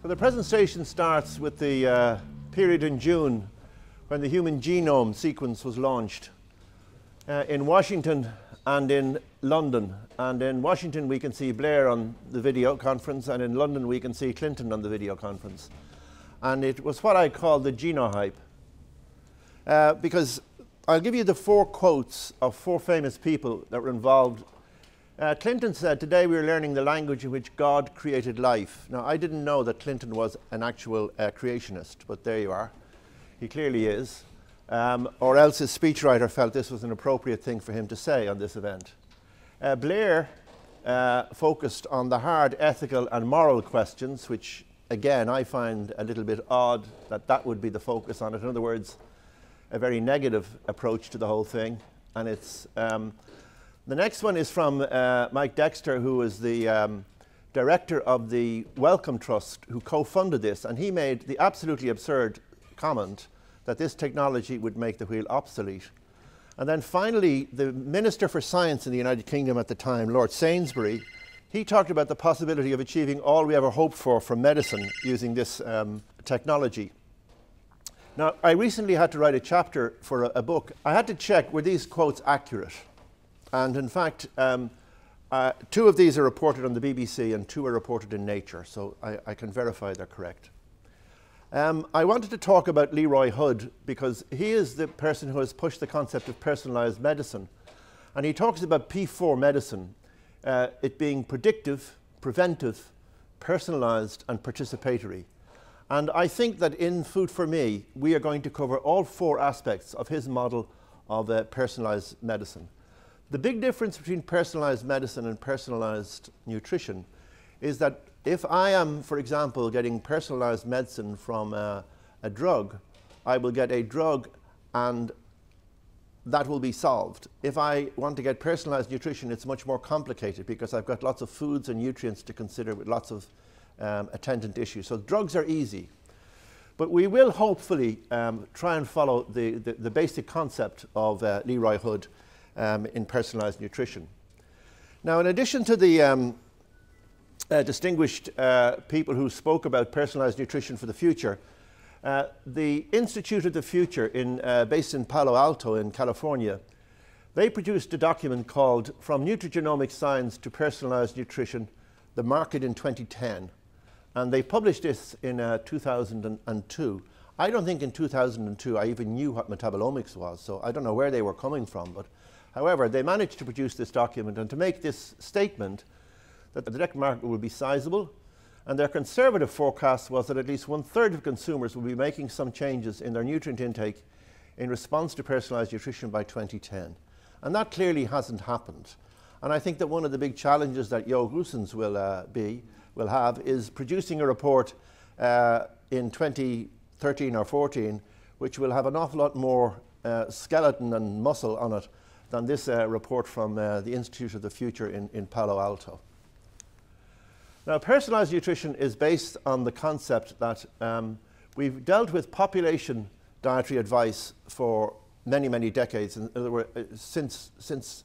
So the presentation starts with the period in June when the human genome sequence was launched in Washington and in London. And in Washington we can see Blair on the video conference, and in London we can see Clinton on the video conference. And it was what I call the genohype, because I'll give you the 4 quotes of 4 famous people that were involved. Clinton said, "Today we are learning the language in which God created life." Now, I didn't know that Clinton was an actual creationist, but there you are. He clearly is. Or else his speechwriter felt this was an appropriate thing for him to say on this event. Blair focused on the hard ethical and moral questions, which, again, I find a little bit odd that that would be the focus on it. In other words, a very negative approach to the whole thing. And it's... the next one is from Mike Dexter, who is the director of the Wellcome Trust, who co-funded this, and he made the absolutely absurd comment that this technology would make the wheel obsolete. And then finally, the Minister for Science in the United Kingdom at the time, Lord Sainsbury, he talked about the possibility of achieving all we ever hoped for medicine using this technology. Now, I recently had to write a chapter for a book. I had to check, were these quotes accurate? And in fact, 2 of these are reported on the BBC and 2 are reported in Nature, so I can verify they're correct. I wanted to talk about Leroy Hood because he is the person who has pushed the concept of personalised medicine. And he talks about P4 medicine, it being predictive, preventive, personalised and participatory. And I think that in FOOD4ME, we are going to cover all 4 aspects of his model of personalised medicine. The big difference between personalised medicine and personalised nutrition is that if I am, for example, getting personalised medicine from a drug, I will get a drug and that will be solved. If I want to get personalised nutrition, it's much more complicated because I've got lots of foods and nutrients to consider with lots of attendant issues. So drugs are easy. But we will hopefully try and follow the basic concept of Leroy Hood in personalised nutrition. Now, in addition to the distinguished people who spoke about personalised nutrition for the future, the Institute of the Future based in Palo Alto in California, they produced a document called From Nutrigenomic Science to Personalised Nutrition, the Market in 2010. And they published this in 2002. I don't think in 2002 I even knew what metabolomics was, so I don't know where they were coming from. But however, they managed to produce this document and to make this statement that the direct market will be sizable, and their conservative forecast was that at least 1/3 of consumers will be making some changes in their nutrient intake in response to personalised nutrition by 2010. And that clearly hasn't happened. And I think that one of the big challenges that Jo Goossens will have is producing a report in 2013 or 14 which will have an awful lot more skeleton and muscle on it than this report from the Institute of the Future in Palo Alto. Now, personalised nutrition is based on the concept that we've dealt with population dietary advice for many, many decades, in other words, since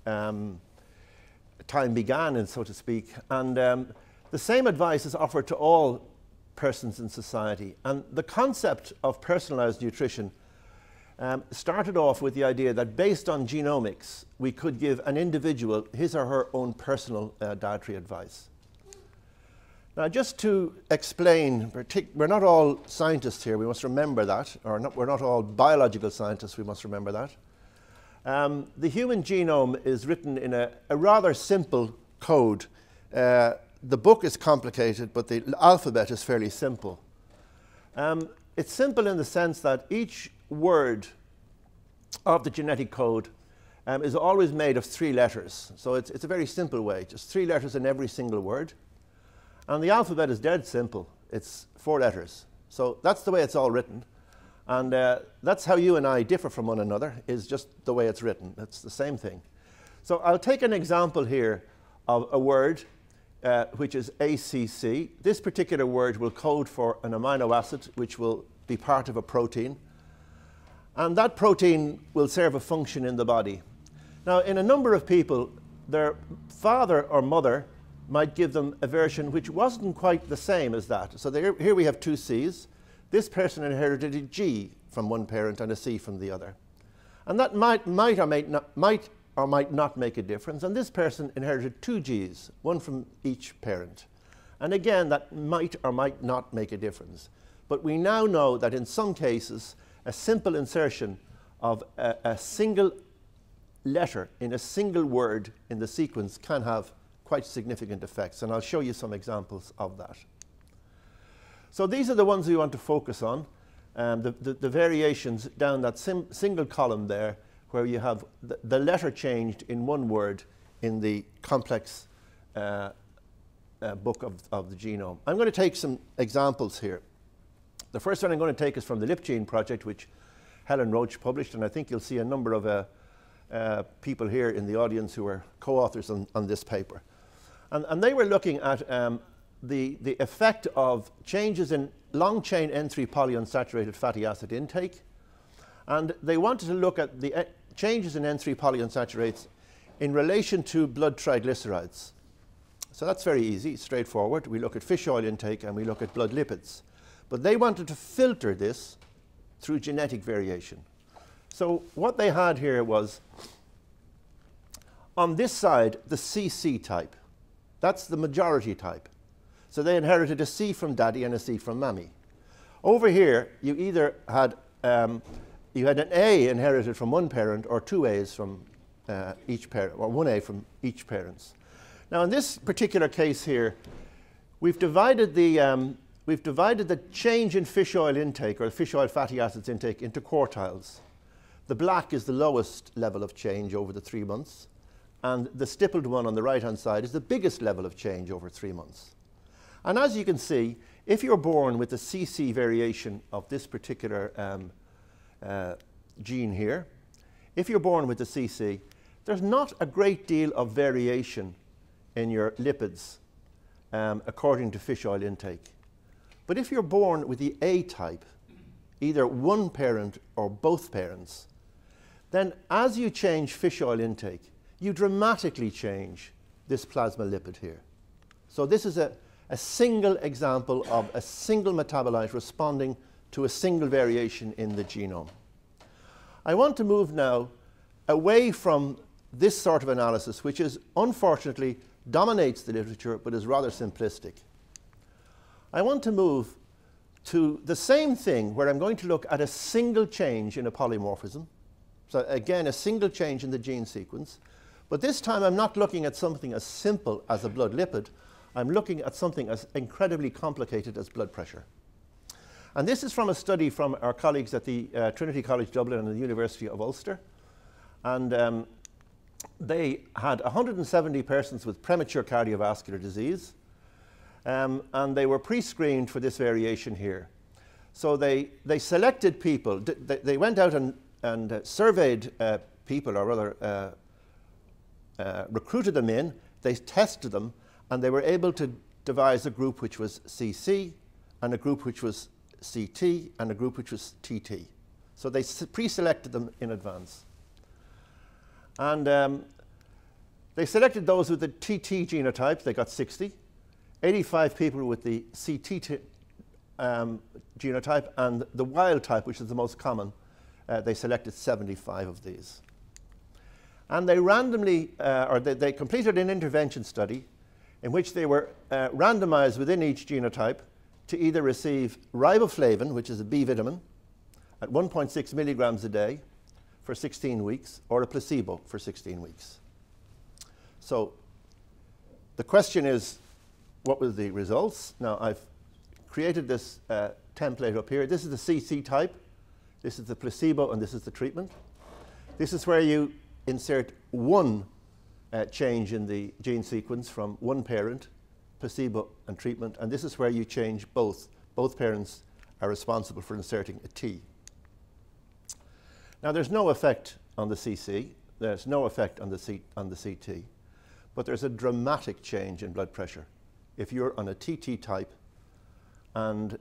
time began, and so to speak. And the same advice is offered to all persons in society. And the concept of personalised nutrition started off with the idea that based on genomics, we could give an individual his or her own personal dietary advice. Now, just to explain, we're not all scientists here, we must remember that, we're not all biological scientists, we must remember that. The human genome is written in a rather simple code. The book is complicated, but the alphabet is fairly simple. It's simple in the sense that each word of the genetic code is always made of 3 letters. So it's a very simple way, just 3 letters in every single word. And the alphabet is dead simple. It's 4 letters. So that's the way it's all written. And that's how you and I differ from one another, is just the way it's written. It's the same thing. So I'll take an example here of a word which is ACC. This particular word will code for an amino acid which will be part of a protein. And that protein will serve a function in the body. Now, in a number of people, their father or mother might give them a version which wasn't quite the same as that. So here we have two C's. This person inherited a G from one parent and a C from the other. And that might or might not make a difference. And this person inherited two Gs, one from each parent. And again, that might or might not make a difference. But we now know that in some cases, a simple insertion of a single letter in a single word in the sequence can have quite significant effects. And I'll show you some examples of that. So these are the ones we want to focus on. The variations down that single column there, where you have the letter changed in one word in the complex book of the genome. I'm going to take some examples here. The first one I'm going to take is from the Lipgene project, which Helen Roach published, and I think you'll see a number of people here in the audience who are co-authors on this paper. And they were looking at the effect of changes in long-chain N3 polyunsaturated fatty acid intake, and they wanted to look at the changes in N3 polyunsaturates in relation to blood triglycerides. So that's very easy, straightforward. We look at fish oil intake and we look at blood lipids. But they wanted to filter this through genetic variation. So what they had here was, on this side, the CC type. That's the majority type. So they inherited a C from daddy and a C from mammy. Over here, you either had you had an A inherited from one parent or two A's from each parent, or one A from each parents. Now in this particular case here, we've divided the change in fish oil intake, or fish oil fatty acids intake, into quartiles. The black is the lowest level of change over the 3 months, and the stippled one on the right-hand side is the biggest level of change over 3 months. And as you can see, if you're born with the CC variation of this particular gene here, if you're born with the CC, there's not a great deal of variation in your lipids according to fish oil intake. But if you're born with the A type, either one parent or both parents, then as you change fish oil intake, you dramatically change this plasma lipid here. So this is a single example of a single metabolite responding to a single variation in the genome. I want to move now away from this sort of analysis, which is unfortunately dominates the literature but is rather simplistic. I want to move to the same thing, where I'm going to look at a single change in a polymorphism. So again, a single change in the gene sequence. But this time I'm not looking at something as simple as a blood lipid. I'm looking at something as incredibly complicated as blood pressure. And this is from a study from our colleagues at the Trinity College Dublin and the University of Ulster. And they had 170 persons with premature cardiovascular disease. And they were pre-screened for this variation here. So they selected people. They went out and surveyed people, or rather recruited them in. They tested them, and they were able to devise a group which was CC, and a group which was CT, and a group which was TT. So they pre-selected them in advance. And they selected those with the TT genotype. They got 60. 85 people with the CT genotype, and the wild type, which is the most common, they selected 75 of these. And they randomly, they completed an intervention study in which they were randomized within each genotype to either receive riboflavin, which is a B vitamin, at 1.6 milligrams a day for 16 weeks, or a placebo for 16 weeks. So the question is, what were the results? Now, I've created this template up here. This is the CC type. This is the placebo, and this is the treatment. This is where you insert one change in the gene sequence from one parent, placebo and treatment, and this is where you change both. Both parents are responsible for inserting a T. Now, there's no effect on the CC. There's no effect on the CT, but there's a dramatic change in blood pressure if you're on a TT type and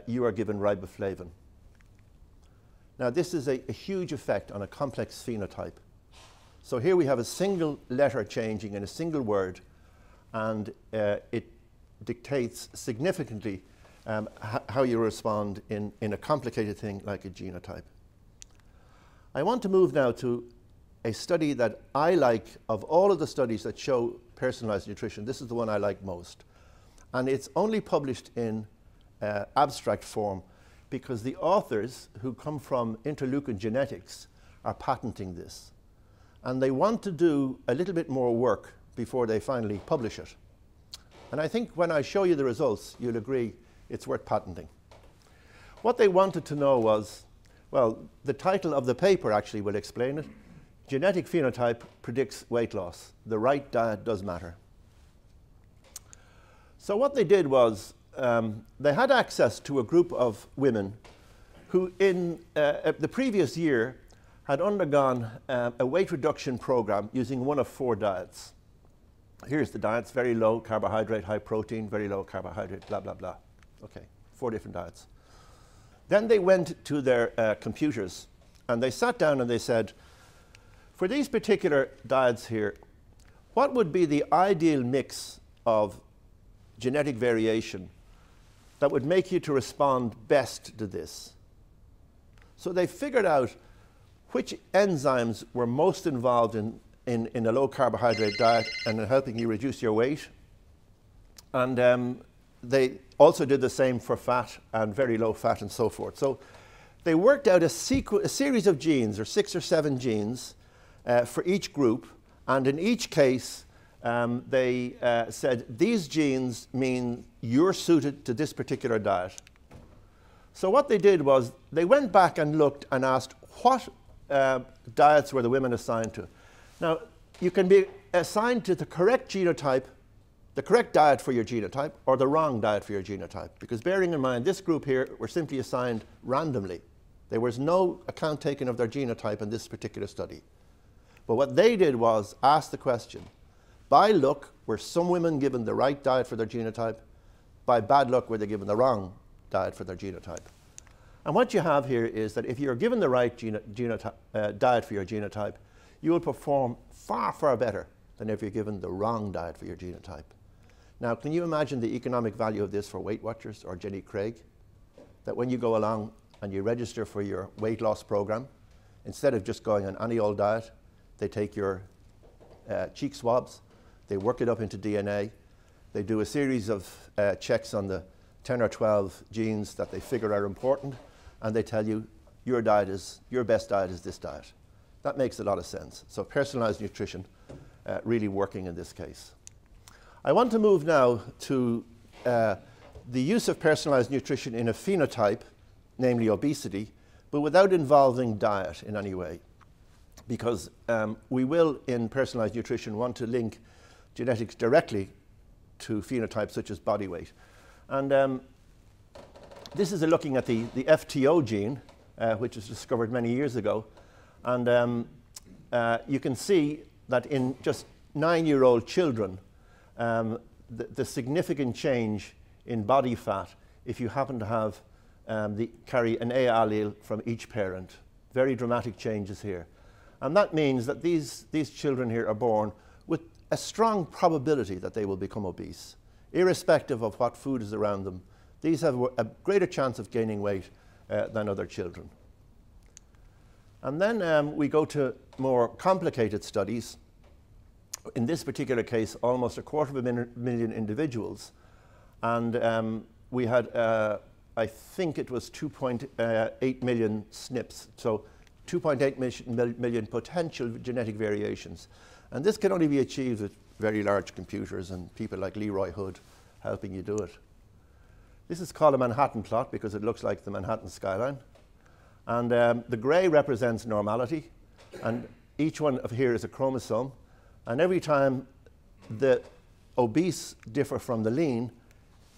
you are given riboflavin. Now, this is a huge effect on a complex phenotype. So here we have a single letter changing in a single word, and it dictates significantly how you respond in a complicated thing like a genotype. I want to move now to a study that I like. Of all of the studies that show personalized nutrition, this is the one I like most. And it's only published in abstract form because the authors, who come from interleukin genetics, are patenting this. And they want to do a little bit more work before they finally publish it. And I think when I show you the results, you'll agree it's worth patenting. What they wanted to know was, well, the title of the paper actually will explain it. Genetic phenotype predicts weight loss. The right diet does matter. So what they did was, they had access to a group of women who in the previous year had undergone a weight reduction program using one of 4 diets. Here's the diets: very low carbohydrate, high protein, very low carbohydrate, blah, blah, blah. Okay, 4 different diets. Then they went to their computers and they sat down and they said, for these particular diets here, what would be the ideal mix of genetic variation that would make you to respond best to this? So they figured out which enzymes were most involved in a low carbohydrate diet and in helping you reduce your weight. And they also did the same for fat and very low fat and so forth. So they worked out a series of genes, or 6 or 7 genes, for each group. And in each case, they said, these genes mean you're suited to this particular diet. So what they did was they went back and looked and asked what diets were the women assigned to. Now, you can be assigned to the correct genotype, the correct diet for your genotype, or the wrong diet for your genotype. Because bearing in mind, this group here were simply assigned randomly. There was no account taken of their genotype in this particular study. But what they did was ask the question, by luck, were some women given the right diet for their genotype? By bad luck, were they given the wrong diet for their genotype? And what you have here is that if you're given the right diet for your genotype, you will perform far, far better than if you're given the wrong diet for your genotype. Now, can you imagine the economic value of this for Weight Watchers or Jenny Craig? That when you go along and you register for your weight loss program, instead of just going on any old diet, they take your cheek swabs, they work it up into DNA, they do a series of checks on the 10 or 12 genes that they figure are important, and they tell you your best diet is this diet. That makes a lot of sense. So personalized nutrition really working in this case. I want to move now to the use of personalized nutrition in a phenotype, namely obesity, but without involving diet in any way. Because we will, in personalized nutrition, want to link genetics directly to phenotypes such as body weight. And this is looking at the FTO gene, which was discovered many years ago. And you can see that in just 9-year-old children, the significant change in body fat, if you happen to have carry an A allele from each parent, very dramatic changes here. And that means that these children here are born with a strong probability that they will become obese. Irrespective of what food is around them, these have a greater chance of gaining weight than other children. And then we go to more complicated studies. In this particular case, almost 250,000 individuals. And we had, I think it was 2.8 million SNPs. So 2.8 million potential genetic variations. And this can only be achieved with very large computers and people like Leroy Hood helping you do it. This is called a Manhattan plot because it looks like the Manhattan skyline. And the gray represents normality. And each one of here is a chromosome. And every time the obese differ from the lean,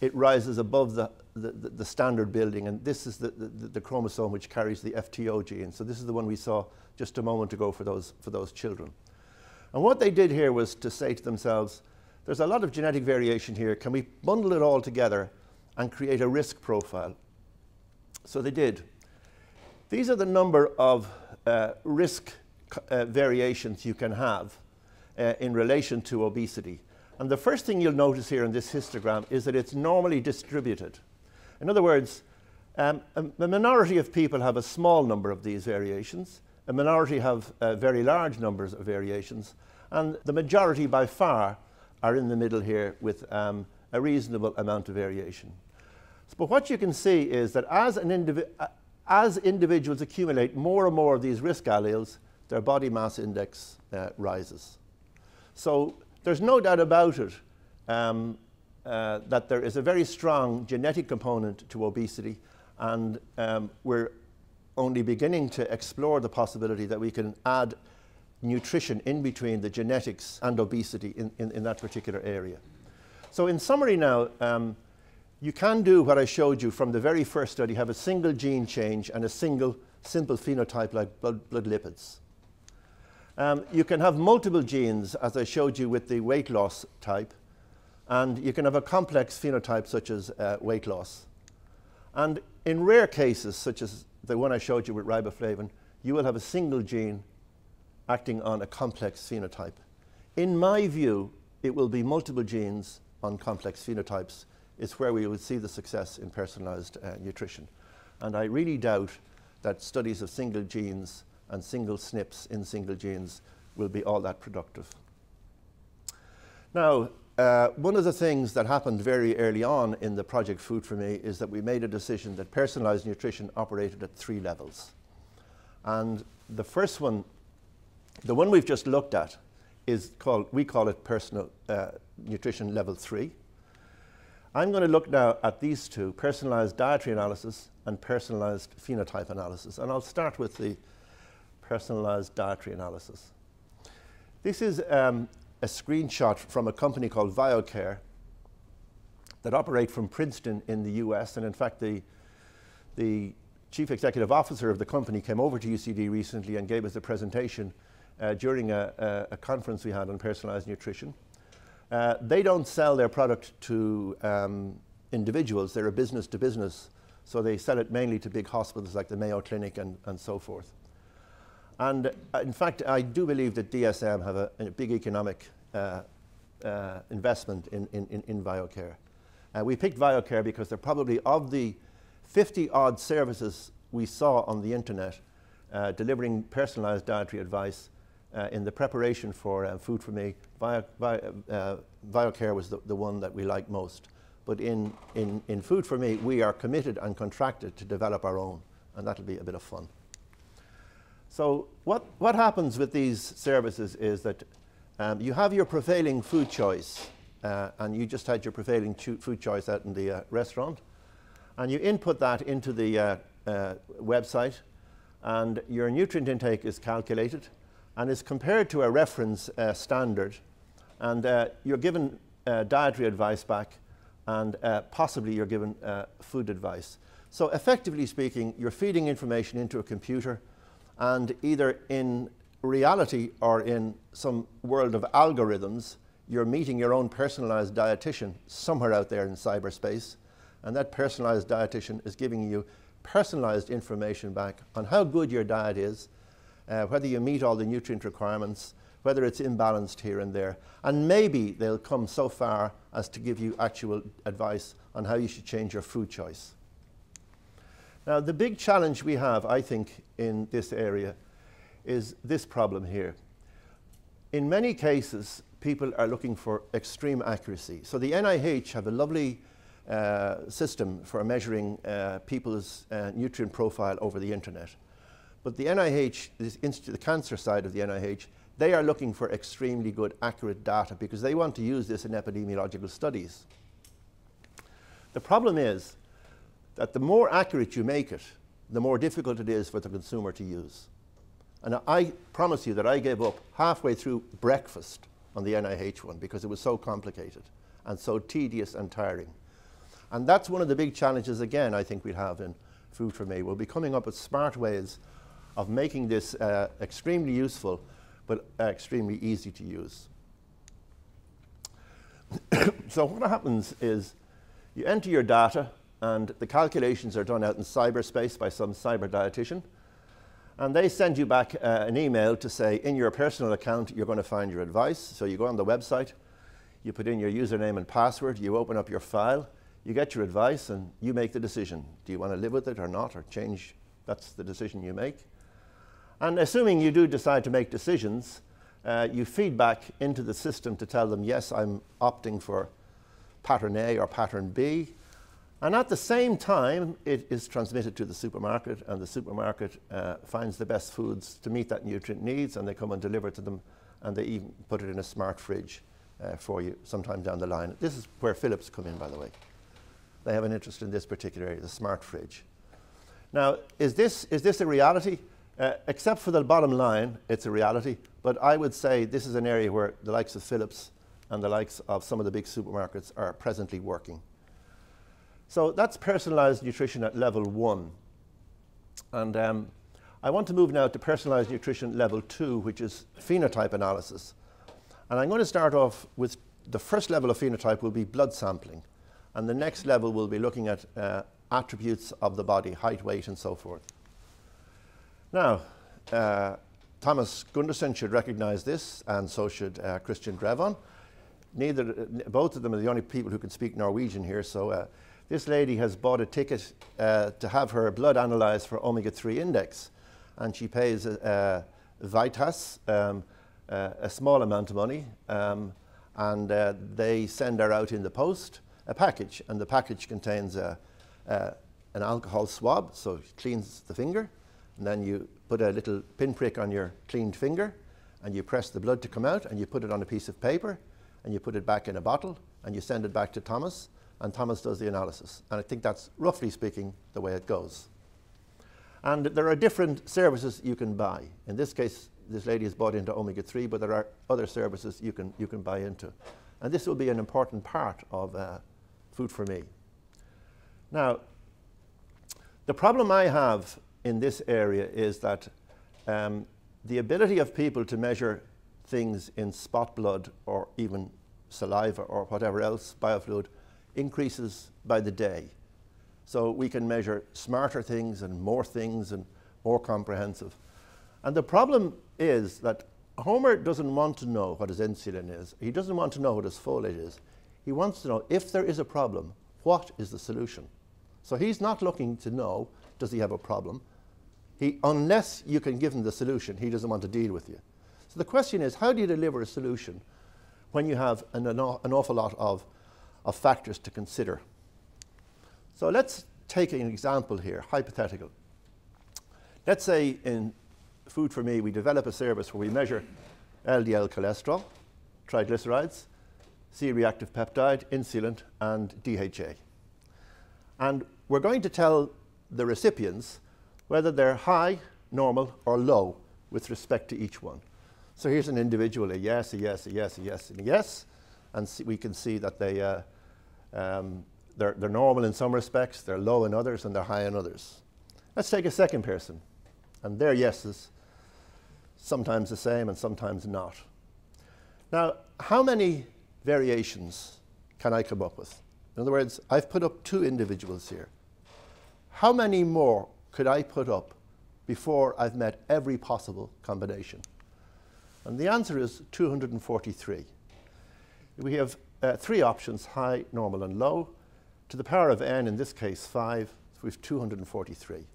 it rises above the standard building. And this is the chromosome which carries the FTO gene. So this is the one we saw just a moment ago for those children. And what they did here was to say to themselves, there's a lot of genetic variation here. Can we bundle it all together and create a risk profile? So they did. These are the number of risk variations you can have in relation to obesity. And the first thing you'll notice here in this histogram is that it's normally distributed. In other words, a minority of people have a small number of these variations, a minority have very large numbers of variations, and the majority by far are in the middle here with a reasonable amount of variation. But what you can see is that as individuals accumulate more and more of these risk alleles, their body mass index rises. So there's no doubt about it that there is a very strong genetic component to obesity, and we're only beginning to explore the possibility that we can add nutrition in between the genetics and obesity in that particular area. So in summary now, you can do what I showed you from the very first study, have a single gene change and a single simple phenotype like blood lipids. You can have multiple genes, as I showed you with the weight loss type, and you can have a complex phenotype such as weight loss. And in rare cases, such as the one I showed you with riboflavin, you will have a single gene acting on a complex phenotype. In my view, it will be multiple genes on complex phenotypes is where we will see the success in personalized nutrition. And I really doubt that studies of single genes and single SNPs in single genes will be all that productive. Now, one of the things that happened very early on in the project FOOD4ME is that we made a decision that personalized nutrition operated at 3 levels. And the first one, the one we've just looked at, is called, we call it personal nutrition level 3. I'm going to look now at these two, personalized dietary analysis and personalized phenotype analysis. And I'll start with the personalized dietary analysis. This is a screenshot from a company called VioCare that operate from Princeton in the US. And in fact, the chief executive officer of the company came over to UCD recently and gave us a presentation during a conference we had on personalized nutrition. They don't sell their product to individuals. They're a business to business. So they sell it mainly to big hospitals like the Mayo Clinic and so forth. And in fact, I do believe that DSM have a big economic investment in VioCare. We picked VioCare because they're probably, of the 50-odd services we saw on the internet delivering personalized dietary advice in the preparation for FOOD4ME, VioCare was the one that we liked most. But in FOOD4ME, we are committed and contracted to develop our own, and that'll be a bit of fun. So what happens with these services is that you have your prevailing food choice, and you just had your prevailing food choice out in the restaurant, and you input that into the website, and your nutrient intake is calculated and is compared to a reference standard, and you're given dietary advice back, and possibly you're given food advice. So effectively speaking, you're feeding information into a computer, and either in reality or in some world of algorithms, you're meeting your own personalized dietitian somewhere out there in cyberspace, and that personalized dietitian is giving you personalized information back on how good your diet is, whether you meet all the nutrient requirements, whether it's imbalanced here and there, and maybe they'll come so far as to give you actual advice on how you should change your food choice. Now, the big challenge we have, I think, in this area is this problem here. In many cases, people are looking for extreme accuracy. So the NIH have a lovely system for measuring people's nutrient profile over the internet. But the NIH, the cancer side of the NIH, they are looking for extremely good, accurate data because they want to use this in epidemiological studies. The problem is that the more accurate you make it, the more difficult it is for the consumer to use. And I promise you that I gave up halfway through breakfast on the NIH one because it was so complicated and so tedious and tiring. And that's one of the big challenges, again, I think we'll have in FOOD4ME. We'll be coming up with smart ways of making this extremely useful, but extremely easy to use. So what happens is you enter your data, and the calculations are done out in cyberspace by some cyber dietitian, and they send you back an email to say, in your personal account, you're going to find your advice. So you go on the website, You put in your username and password, you open up your file, you get your advice, and you make the decision. Do you want to live with it or not, or change? That's the decision you make. And assuming you do decide to make decisions, you feed back into the system to tell them, yes, I'm opting for pattern A or pattern B. And at the same time, it is transmitted to the supermarket, and the supermarket finds the best foods to meet that nutrient needs, and they come and deliver to them, and they even put it in a smart fridge for you sometime down the line. This is where Philips come in, by the way. They have an interest in this particular area, the smart fridge. Now, is this a reality? Except for the bottom line, it's a reality. But I would say this is an area where the likes of Philips and the likes of some of the big supermarkets are presently working. So that's personalized nutrition at level 1. And I want to move now to personalized nutrition level 2, which is phenotype analysis. And I'm going to start off with the first level of phenotype will be blood sampling. And the next level will be looking at attributes of the body, height, weight, and so forth. Now, Thomas Gunderson should recognize this, and so should Christian Drevon. Both of them are the only people who can speak Norwegian here, so this lady has bought a ticket to have her blood analyzed for omega-3 index, and she pays Vitas a small amount of money, and they send her out in the post a package, and the package contains an alcohol swab, so it cleans the finger, and then you put a little pinprick on your cleaned finger, and you press the blood to come out, and you put it on a piece of paper, and you put it back in a bottle, and you send it back to Thomas, and Thomas does the analysis. And I think that's, roughly speaking, the way it goes. And there are different services you can buy. In this case, this lady has bought into omega-3, but there are other services you can buy into. And this will be an important part of FOOD4ME. Now, the problem I have in this area is that the ability of people to measure things in spot blood or even saliva or whatever else, biofluid, increases by the day. So we can measure smarter things and more comprehensive. And the problem is that Homer doesn't want to know what his insulin is. He doesn't want to know what his folate is. He wants to know, if there is a problem, what is the solution? So he's not looking to know, does he have a problem? Unless you can give him the solution, he doesn't want to deal with you. So the question is, how do you deliver a solution when you have an awful lot of factors to consider? So let's take an example here, hypothetical. Let's say in FOOD4ME we develop a service where we measure LDL cholesterol, triglycerides, C-reactive peptide, insulin, and DHA. And we're going to tell the recipients whether they're high, normal, or low with respect to each one. So here's an individual, a yes, a yes, a yes, a yes, and a yes. And we can see that they're normal in some respects, they're low in others, and they're high in others. Let's take a second person. And their yeses, sometimes the same and sometimes not. Now, how many variations can I come up with? In other words, I've put up 2 individuals here. How many more could I put up before I've met every possible combination? And the answer is 243. We have 3 options, high, normal, and low. To the power of n, in this case 5, so we have 243.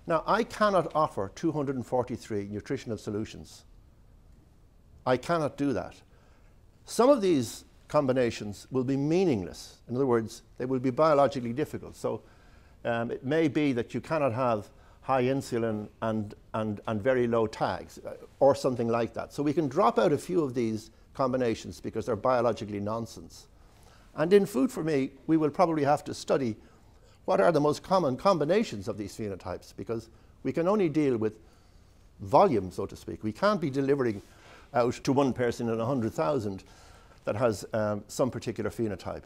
Now, I cannot offer 243 nutritional solutions. I cannot do that. Some of these combinations will be meaningless. In other words, they will be biologically difficult. So it may be that you cannot have high insulin and very low tags, or something like that. So we can drop out a few of these combinations because they're biologically nonsense. And in FOOD4ME, we will probably have to study what are the most common combinations of these phenotypes, because we can only deal with volume, so to speak. We can't be delivering out to one person in 100,000 that has some particular phenotype.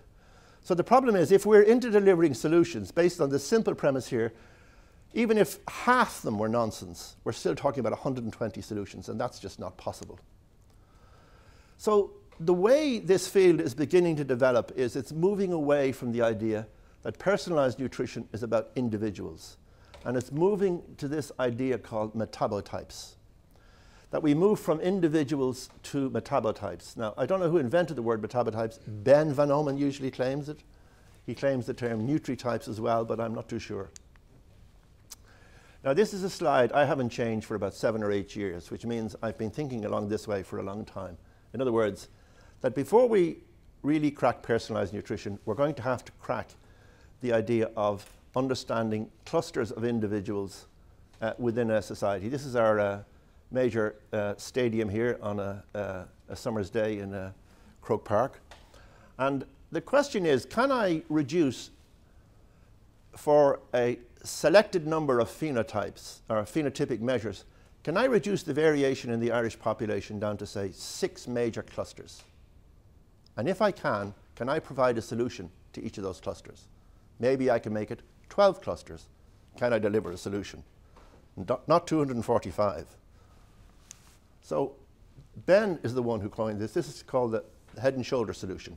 So the problem is, if we're into delivering solutions based on the simple premise here, even if half them were nonsense, we're still talking about 120 solutions, and that's just not possible. So the way this field is beginning to develop is it's moving away from the idea that personalized nutrition is about individuals, and it's moving to this idea called metabotypes. that we move from individuals to metabotypes. Now, I don't know who invented the word metabotypes. Ben van Omen usually claims it. He claims the term nutritypes as well, but I'm not too sure. Now, this is a slide I haven't changed for about 7 or 8 years, which means I've been thinking along this way for a long time. In other words, that before we really crack personalized nutrition, we're going to have to crack the idea of understanding clusters of individuals within a society. This is our major stadium here on a summer's day in Croke Park. And the question is, can I reduce for a selected number of phenotypes or phenotypic measures, can I reduce the variation in the Irish population down to, say, 6 major clusters? And if I can I provide a solution to each of those clusters? Maybe I can make it 12 clusters. Can I deliver a solution? Not 245. So Ben is the one who coined this. This is called the head and shoulder solution.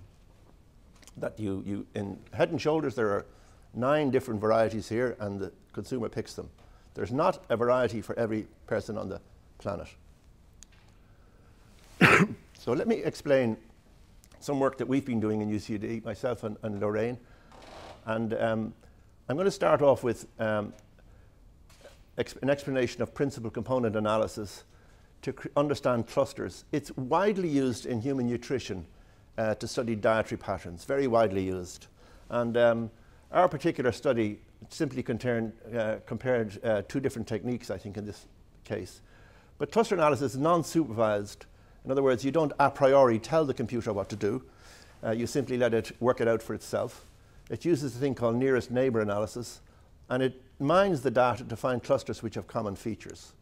That in head and shoulders, there are 9 different varieties here, and the consumer picks them. There's not a variety for every person on the planet. So let me explain some work that we've been doing in UCD, myself and Lorraine. And I'm going to start off with an explanation of principal component analysis to understand clusters. It's widely used in human nutrition to study dietary patterns, very widely used. And our particular study simply compared 2 different techniques, I think, in this case. But cluster analysis is non-supervised. In other words, you don't a priori tell the computer what to do. You simply let it work it out for itself. It uses a thing called nearest neighbor analysis, and it mines the data to find clusters which have common features.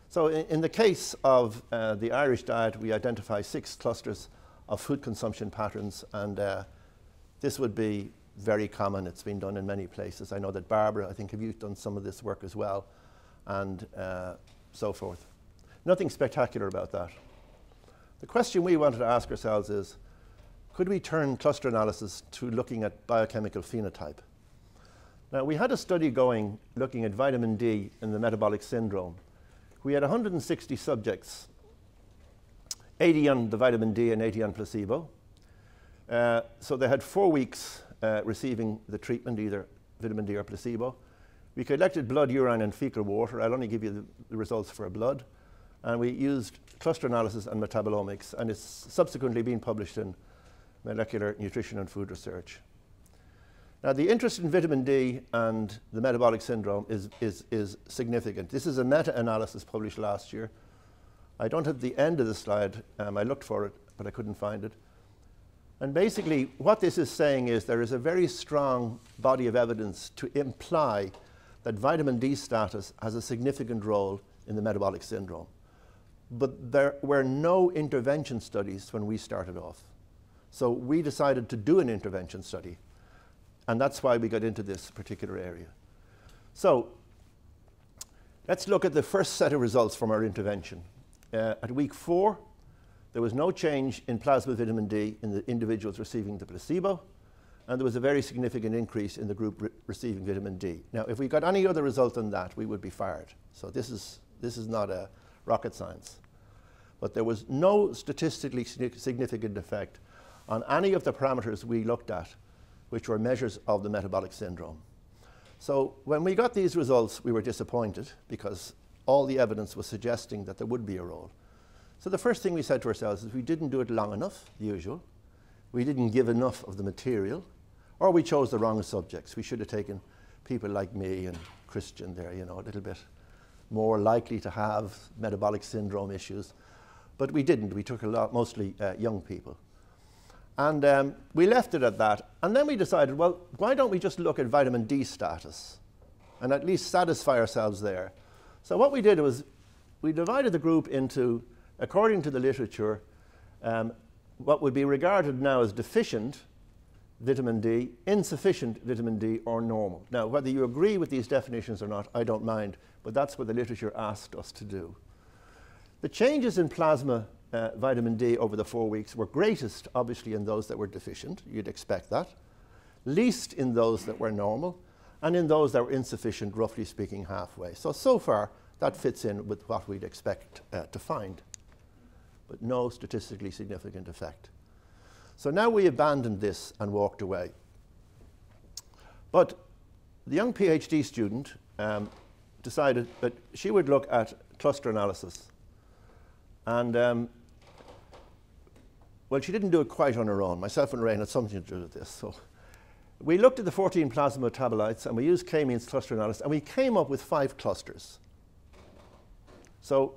So in the case of the Irish diet, we identify 6 clusters of food consumption patterns, and this would be very common. It's been done in many places. I know that Barbara, I think, have you done some of this work as well, and so forth. Nothing spectacular about that. The question we wanted to ask ourselves is, could we turn cluster analysis to looking at biochemical phenotype? Now, we had a study going looking at vitamin D in the metabolic syndrome. We had 160 subjects, 80 on the vitamin D and 80 on placebo. So they had 4 weeks receiving the treatment, either vitamin D or placebo. We collected blood, urine, and fecal water. I'll only give you the results for blood. And we used cluster analysis and metabolomics, and it's subsequently been published in Molecular Nutrition and Food Research. Now, the interest in vitamin D and the metabolic syndrome is significant. This is a meta-analysis published last year. I don't have the end of the slide. I looked for it, but I couldn't find it. And basically, what this is saying is there is a very strong body of evidence to imply that vitamin D status has a significant role in the metabolic syndrome. But there were no intervention studies when we started off. So we decided to do an intervention study. And that's why we got into this particular area. So let's look at the first set of results from our intervention. At week 4, there was no change in plasma vitamin D in the individuals receiving the placebo, and there was a very significant increase in the group receiving vitamin D. Now, if we got any other result than that, we would be fired. So this is not a rocket science. But there was no statistically significant effect on any of the parameters we looked at, which were measures of the metabolic syndrome. So when we got these results, we were disappointed because all the evidence was suggesting that there would be a role. So the first thing we said to ourselves is we didn't do it long enough, the usual. We didn't give enough of the material, or we chose the wrong subjects. We should have taken people like me and Christian there, you know, a little bit more likely to have metabolic syndrome issues. But we didn't. We took mostly young people. And we left it at that. And then we decided, well, why don't we just look at vitamin D status and at least satisfy ourselves there? So what we did was we divided the group into, according to the literature, what would be regarded now as deficient vitamin D, insufficient vitamin D, or normal. Now, whether you agree with these definitions or not, I don't mind, but that's what the literature asked us to do. The changes in plasma vitamin D over the 4 weeks were greatest, obviously, in those that were deficient. You'd expect that. Least in those that were normal, and in those that were insufficient, roughly speaking, halfway. So far, that fits in with what we'd expect to find, but no statistically significant effect. So now we abandoned this and walked away. But the young PhD student decided that she would look at cluster analysis. And well, she didn't do it quite on her own. Myself and Ray had something to do with this. So we looked at the 14 plasma metabolites, and we used K-means cluster analysis, and we came up with 5 clusters. So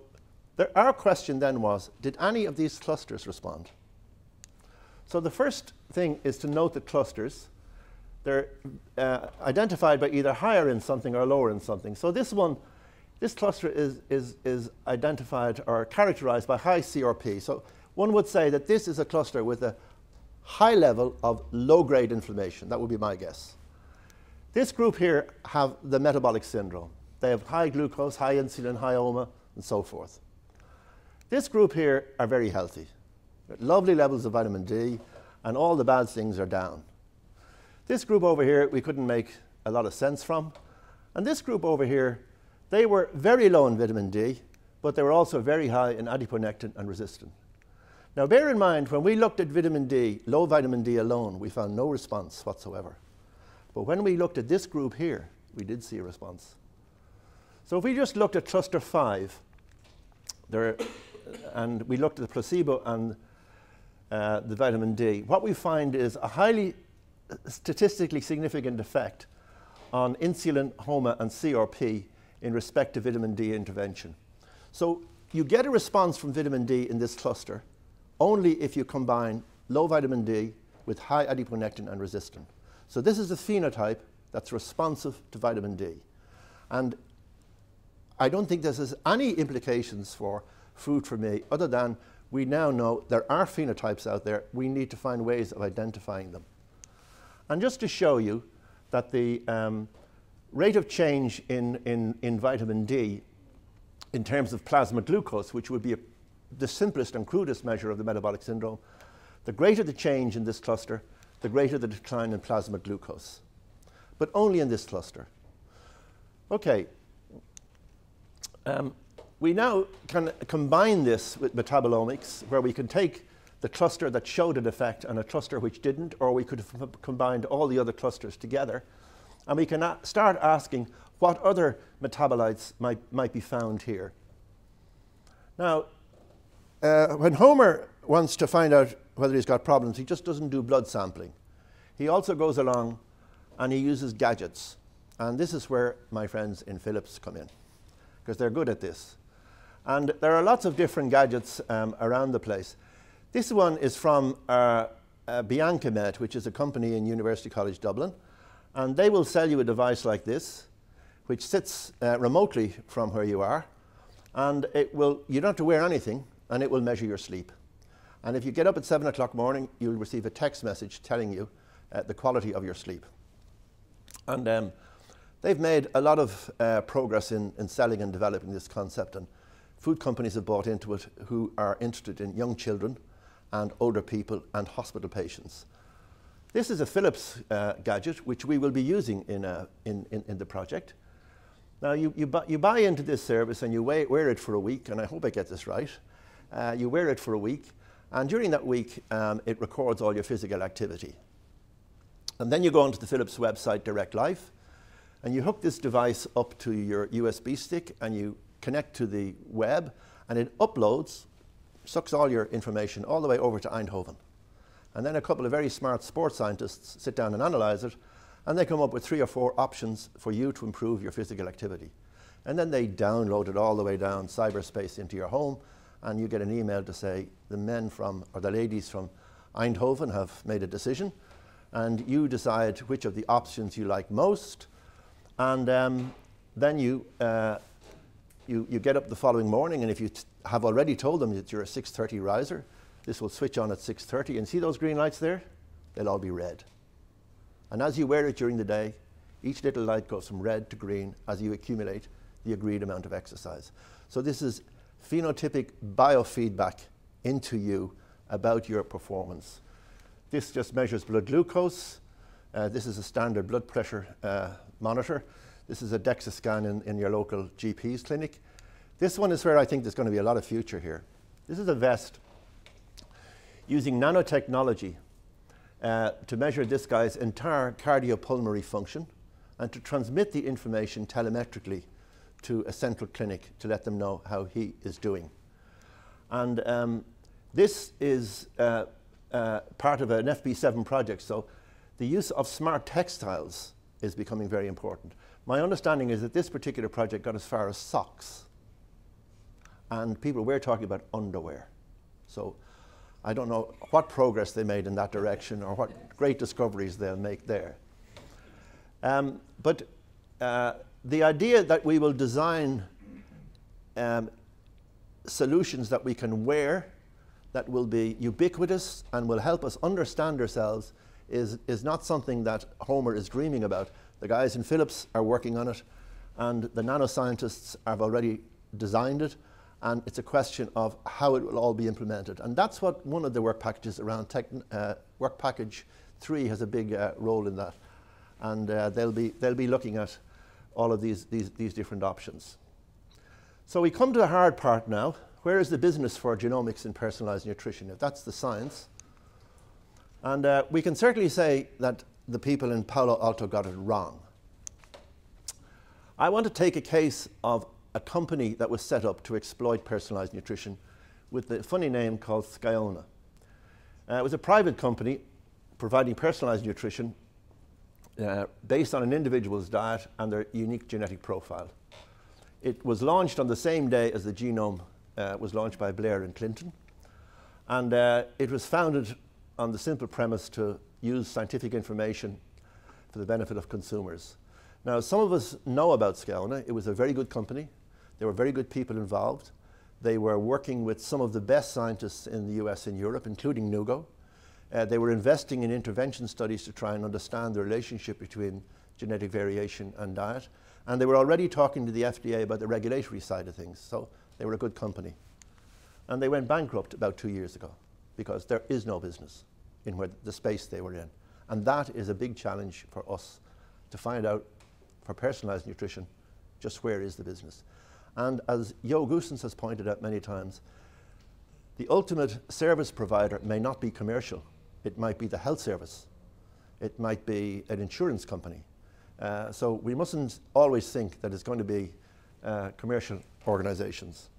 our question then was, did any of these clusters respond? So the first thing is to note that clusters, they're identified by either higher in something or lower in something. So this cluster is identified or characterized by high CRP. So one would say that this is a cluster with a high level of low-grade inflammation. That would be my guess. This group here have the metabolic syndrome. They have high glucose, high insulin, high OMA, and so forth. This group here are very healthy. Lovely levels of vitamin D, and all the bad things are down. This group over here, we couldn't make a lot of sense from. And this group over here, they were very low in vitamin D, but they were also very high in adiponectin and resistin. Now bear in mind, when we looked at vitamin D, low vitamin D alone, we found no response whatsoever. But when we looked at this group here, we did see a response. So if we just looked at cluster 5, and we looked at the placebo and the vitamin D, what we find is a highly statistically significant effect on insulin, HOMA, and CRP in respect to vitamin D intervention. So you get a response from vitamin D in this cluster only if you combine low vitamin D with high adiponectin and resistin. So this is a phenotype that's responsive to vitamin D. And I don't think this has any implications for FOOD4ME other than we now know there are phenotypes out there. We need to find ways of identifying them. And just to show you that the rate of change in vitamin D in terms of plasma glucose, which would be the simplest and crudest measure of the metabolic syndrome, the greater the change in this cluster, the greater the decline in plasma glucose. But only in this cluster. Okay. We now can combine this with metabolomics, where we can take the cluster that showed an effect and a cluster which didn't, or we could have combined all the other clusters together. And we can start asking what other metabolites might be found here. Now, when Homer wants to find out whether he's got problems, he just doesn't do blood sampling. He also goes along and he uses gadgets. And this is where my friends in Philips come in, because they're good at this. And there are lots of different gadgets around the place. This one is from Biancamed, which is a company in University College Dublin. And they will sell you a device like this, which sits remotely from where you are. And you don't have to wear anything, and it will measure your sleep. And if you get up at 7 o'clock morning, you'll receive a text message telling you the quality of your sleep. And they've made a lot of progress in selling and developing this concept, and food companies have bought into it who are interested in young children and older people and hospital patients. This is a Philips gadget, which we will be using in the project. Now, you buy into this service and you wear it for a week, and I hope I get this right. You wear it for a week, and during that week, it records all your physical activity. And then you go onto the Philips website, Direct Life, and you hook this device up to your USB stick, and you connect to the web, and it uploads, sucks all your information all the way over to Eindhoven. And then a couple of very smart sports scientists sit down and analyze it, and they come up with 3 or 4 options for you to improve your physical activity. And then they download it all the way down cyberspace into your home, and you get an email to say the men from, or the ladies from Eindhoven have made a decision, and you decide which of the options you like most, and then you get up the following morning, and if you have already told them that you're a 6:30 riser, this will switch on at 6:30, and see those green lights there? They'll all be red. And as you wear it during the day, each little light goes from red to green as you accumulate the agreed amount of exercise. So this is phenotypic biofeedback into you about your performance. This just measures blood glucose. This is a standard blood pressure monitor. This is a DEXA scan in your local GP's clinic. This one is where I think there's going to be a lot of future here. This is a vest using nanotechnology to measure this guy's entire cardiopulmonary function and to transmit the information telemetrically to a central clinic to let them know how he is doing. And this is part of an FP7 project, so the use of smart textiles is becoming very important. My understanding is that this particular project got as far as socks, and people were talking about underwear. So I don't know what progress they made in that direction or what great discoveries they'll make there. But the idea that we will design solutions that we can wear that will be ubiquitous and will help us understand ourselves is not something that Homer is dreaming about. The guys in Philips are working on it, and the nanoscientists have already designed it, and it's a question of how it will all be implemented. And that's what one of the work packages around work package 3 has a big role in that. And they'll be looking at all of these different options. So we come to the hard part now. Where is the business for genomics in personalized nutrition? If that's the science. And we can certainly say that the people in Palo Alto got it wrong. I want to take a case of a company that was set up to exploit personalized nutrition with the funny name called Sciona. It was a private company providing personalized nutrition based on an individual's diet and their unique genetic profile. It was launched on the same day as the genome was launched by Blair and Clinton. And it was founded on the simple premise to use scientific information for the benefit of consumers. Now, some of us know about Sciona. It was a very good company. There were very good people involved. They were working with some of the best scientists in the US and Europe, including Nugo. They were investing in intervention studies to try and understand the relationship between genetic variation and diet. And they were already talking to the FDA about the regulatory side of things. So they were a good company. And they went bankrupt about 2 years ago because there is no business in the space they were in. And that is a big challenge for us to find out, for personalized nutrition, just where is the business. And as Jo Goossens has pointed out many times, the ultimate service provider may not be commercial. It might be the health service. It might be an insurance company. So we mustn't always think that it's going to be commercial organizations.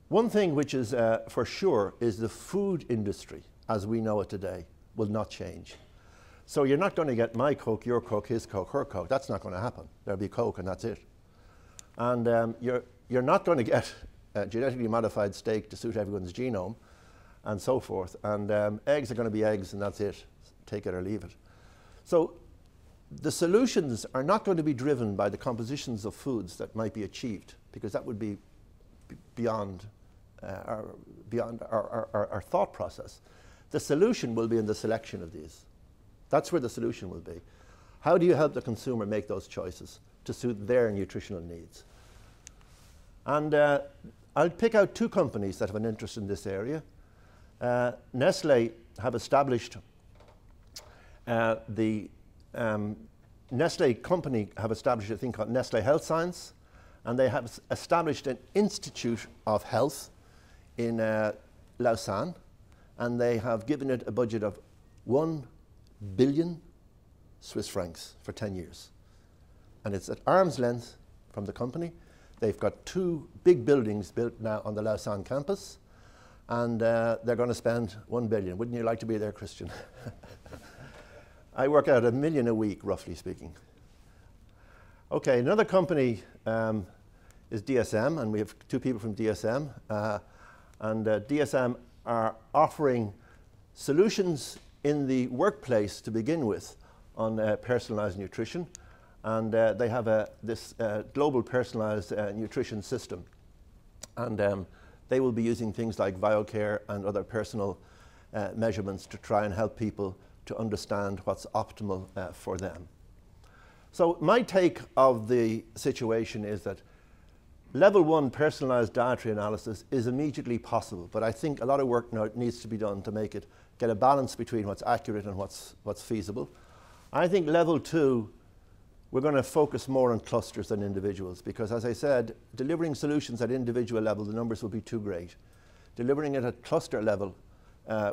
One thing which is for sure is the food industry, as we know it today, will not change. So you're not going to get my Coke, your Coke, his Coke, her Coke. That's not going to happen. There'll be Coke and that's it. And you're not going to get genetically modified steak to suit everyone's genome and so forth. And eggs are going to be eggs and that's it. Take it or leave it. So the solutions are not going to be driven by the compositions of foods that might be achieved, because that would be beyond our thought process. The solution will be in the selection of these. That's where the solution will be. How do you help the consumer make those choices to suit their nutritional needs? And I'll pick out two companies that have an interest in this area. Nestle have established Nestle company have established a thing called Nestle Health Science, and they have established an Institute of Health in Lausanne, and they have given it a budget of 1 billion Swiss francs for 10 years. And it's at arm's length from the company. They've got 2 big buildings built now on the Lausanne campus, and they're going to spend 1 billion. Wouldn't you like to be there, Christian? I work out $1 million a week, roughly speaking. Okay, another company is DSM, and we have 2 people from DSM. And DSM are offering solutions in the workplace to begin with on personalized nutrition. And they have this global personalized nutrition system. And they will be using things like VioCare and other personal measurements to try and help people to understand what's optimal for them. So my take of the situation is that level 1 personalized dietary analysis is immediately possible, but I think a lot of work now needs to be done to make it get a balance between what's accurate and what's feasible. I think level 2 we're going to focus more on clusters than individuals, because as I said, delivering solutions at individual level, the numbers will be too great. Delivering it at cluster level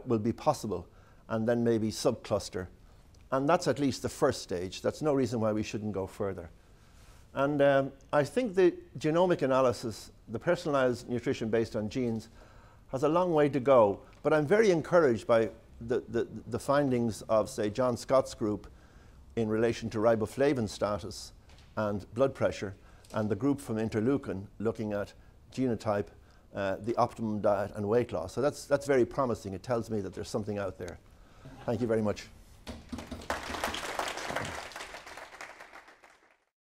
will be possible, and then maybe subcluster. And that's at least the first stage. That's no reason why we shouldn't go further. And I think the genomic analysis, the personalized nutrition based on genes, has a long way to go. But I'm very encouraged by the findings of, say, John Scott's group in relation to riboflavin status and blood pressure, and the group from Interleukin looking at genotype, the optimum diet and weight loss. So that's very promising. It tells me that there's something out there. Thank you very much.